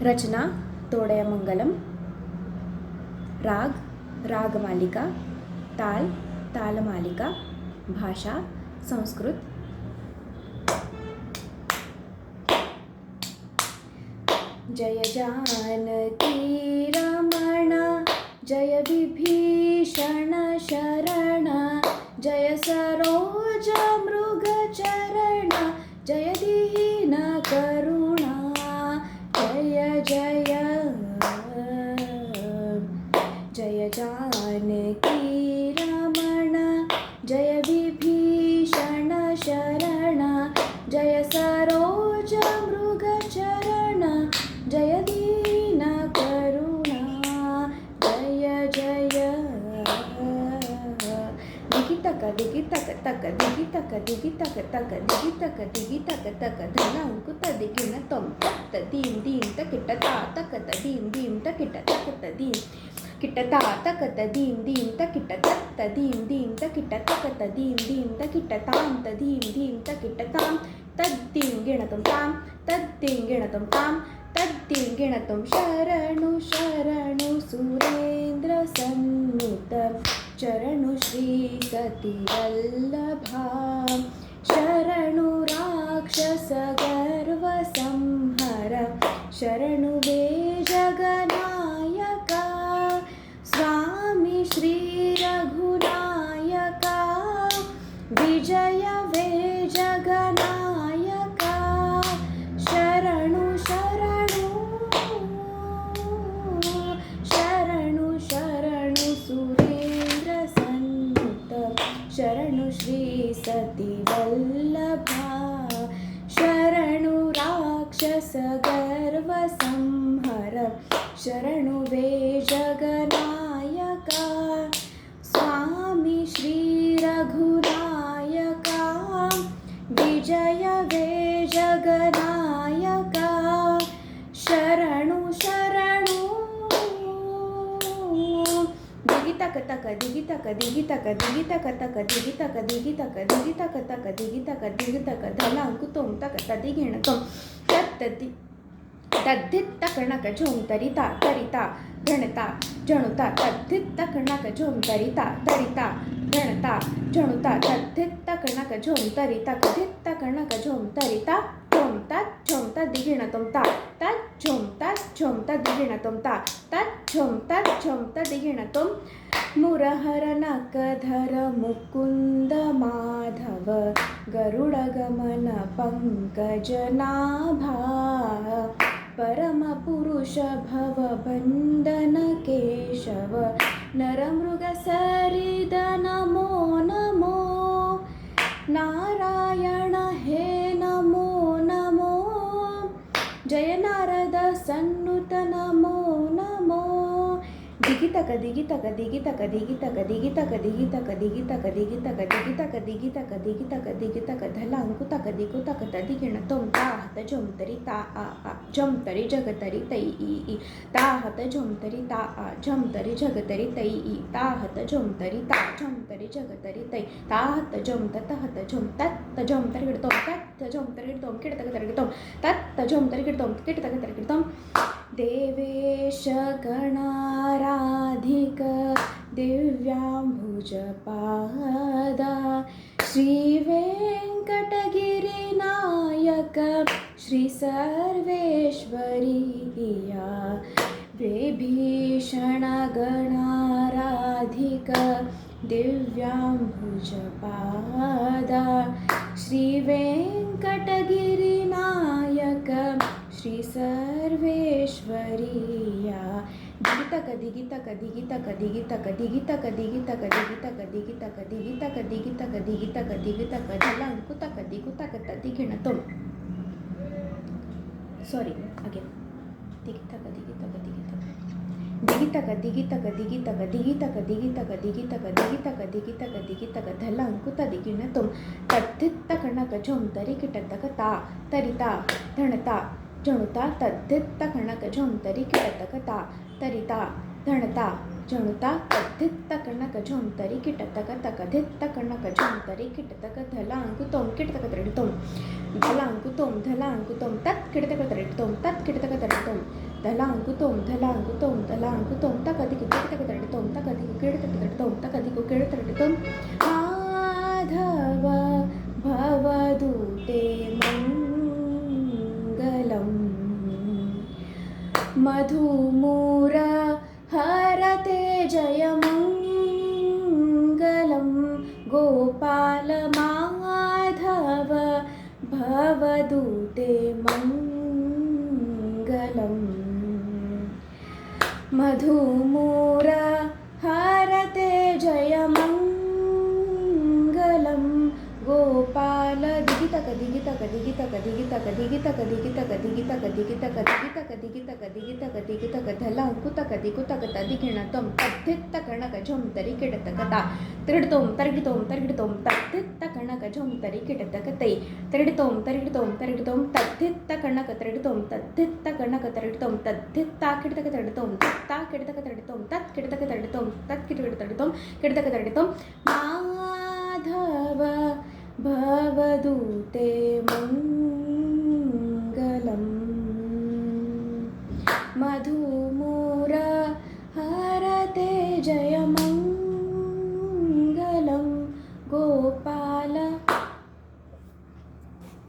रचना तोडयमंगलम. राग रागमालिका. ताल तालमालिका. भाषा संस्कृत. जय जानकी रमण जय विभीषण शरण जय सरोज मृगचरण जय दीन करुणा जय जय जय जानकी रमण जय विभीषण शरण जय सरोज मृगचरण जय दीन करुणा जय जय. दिगी तक दिगी तक तक दिगी तक दिगी तक तक दिगी तक दिगी तक तक धनांकुत दिगिन तम तक दीम दीम तकिट ता तक दीम दीम तकिट तक दीम किटता तक दीम दीम तकिट तक दीम दीम तकिट तक दीम दीम तकिट ताम दीम दीम तकिट ताम तद्दीम गिणतम ताम तद्दीम गिणतम ताम तद्दीम गिणतम. शरणु शरणु सुरेंद्र सन्नुत शरणु श्री सती वल्लभा शरणु राक्षस गर्व संहर शरणु वे जगनायका स्वामी श्री रघुनायका विजय वे जगनायका शरणु शरणु शरणु शरणु सुरेंद्र सन्नुत शरणु श्री सती वल्लभा शरणु राक्षस गर्व संहर शरणु वे जगनायका स्वामी श्री रघुनायका विजय वे जगनायका शरणु शरणु. दिगी तक तक दिगी तक दिगी तक दिगी तक तक दिगी तक दिगी तक दिगी तक तक दिगी तक दिगी तक धलांकुतोम तक तदिगिणतोम तत्तदि तद्धित तकणक झोम तरिता तरिता धणता जणुता तद्धित तकणक झोम तरिता तरिता धणता जणुता तद्धित तकणक झोम तरिता कधित तकणक झोम तरिता झोम तात दिगिणतोम ता तात झोम तात दिगिणतोम ता तात झोम तात दिगिणतोम. मुरहर नकधर मुकुंद माधव गरुड गमन पंकज नाभा परम पुरुष भव बंदन केशव नरमृग सरिद नमो नमो नारायण हे नमो नमो जय नारद सन्नुत नमो नमो. दिगी तक दिगी तक दिगी तक दिगी तक दिगी तक दिगी तक दिगी तक दिगी तक दिगी तक दिगी तक दिगी तक दिगी तक धलांकु तक दिगु तक तदिगिणतोम ताहत झोम तरी ता आ झोम तरी जग तरी तई ई ताहत झोम तरी ता आ झोम तरी जग तरी तई ई ताहत झोम तरी ता झोम तरी जग तरी तई ताहत झोम तहत झोम तत झोम तरिगिणतोम तत झोम तरिगिणतोम किटतक तरिगिणतोम तत झोम तरिगिणतोम किटतक तरिगिणतोम. देवेश गणाराधिक दिव्यांबुजपादा श्री वेंकटगिरिनायक श्री सर्वेश्वरिया विभीषण गणाराधिक दिव्यांबुजपादा श्री वेंकटगिरिनायक श्री सर्वेश्वरिया. दिगी तक दिगी तक दिगी तक दिगी तक दिगी तक दिगी तक दिगी तक दिगी तक दिगी तक दिगी तक दिगी तक दिगी तक धलांकु तक दिगु तक तदिगिणतोम. Sorry again. दिगी तक दिगी तक दिगी तक दिगी तक दिगी तक दिगी तक दिगी तक दिगी तक दिगी तक दिगी तक दिगी तक दिगी तक धलांकु तदिगिणतोम तद्धित तकणक झोम तरी किटतक ता तरिता धणता जणुता तद्धित तकणक झोम तरी किटतक ता तरिता धणता जणुता तद्धित तकणक झोम तरी किटतक तक धित तकणक झोम तरी किटतक धलांकुतोम किटतक तरितोम धलांकुतोम धलांकुतोम तत् किटतक तरितोम तत् किटतक तरितोम ಧಲಾಂಕುತೋಂ ಧಲಾಂಕುತೋಂ ಧಲಾಂಕುತೋಂ ತಕದಿಕು ತಕತಕತಡಿತೋಂ ತಕದಿಕು ಕೇಳತಕತಡಿತೋಂ ತಕದಿಕು ಕೇಳತಕತಡಿತೋಂ ಮಾಧವ ಭವದೂತೆ ಮಂಗಲಂ ಮಧುಮೂರ ಹರತೆ ಜಯ ಮಂಗಲಂ ಗೋಪಾಲ ಮಾಧವ ಭವದೂತೆ ಮಂಗಲಂ ಮಧುಮೂರ ಹರತೆ ಜಯ ಮಂಗಲಂ ಗೋಪಾಲ ದಿಗಿತಕ ದಿಗಿತಕ ದಿಗಿತಕ ದಿಗಿತಕ ದಿಗಿತಕ ದಿಗಿತಕ ದಿಗಿತಕ ದಿಗಿತಕ ದಿಗಿತಕ ದಿಗಿತಕ ದಿಗಿತಕ ದಿಗಿತಕ ಧಲಾಂಕುತಕ ದಿಗುತಕ ತದಿಗಿಣತಂ ತದ್ಧಿತ್ತ ಕಣಕ ಝಂ ತರಿ ಕೆಡತಕತ ತಿರುಡ್ತೋಂ ತರಗಿತೋಂ ತರಗಿತೋಂ ತದ್ಧಿತ್ತ ಕಣಕ ಝಂ ತರಿ ಕೆಡತಕತೈ ತಿರುಡ್ತೋಂ ತರಗಿತೋಂ ತರಗಿತೋಂ ತದ್ಧಿತ್ತ ಕಣಕ ತಿರುಡ್ತೋಂ ತದ್ಧಿತ್ತ ಕಣಕ ತಿರುಡ್ತೋಂ ತದ್ಧಿತ್ತ ಕಿಡತಕ ತಿರುಡ್ತೋಂ ತತ್ತ ಕಿಡತಕ ತಿರುಡ್ತೋಂ ತತ್ ಕಿಡತಕ ತಿರುಡ್ತೋಂ ತತ್ ಕಿಡತಕ ತಿರುಡ್ತೋಂ ಕಿಡತಕ ತಿರುಡ್ತೋಂ ಮಾಧವ ಭವದೂತೆ ಮಂಗಲಂ ಮಧುಮೂರ ಹರತೆ ಜಯ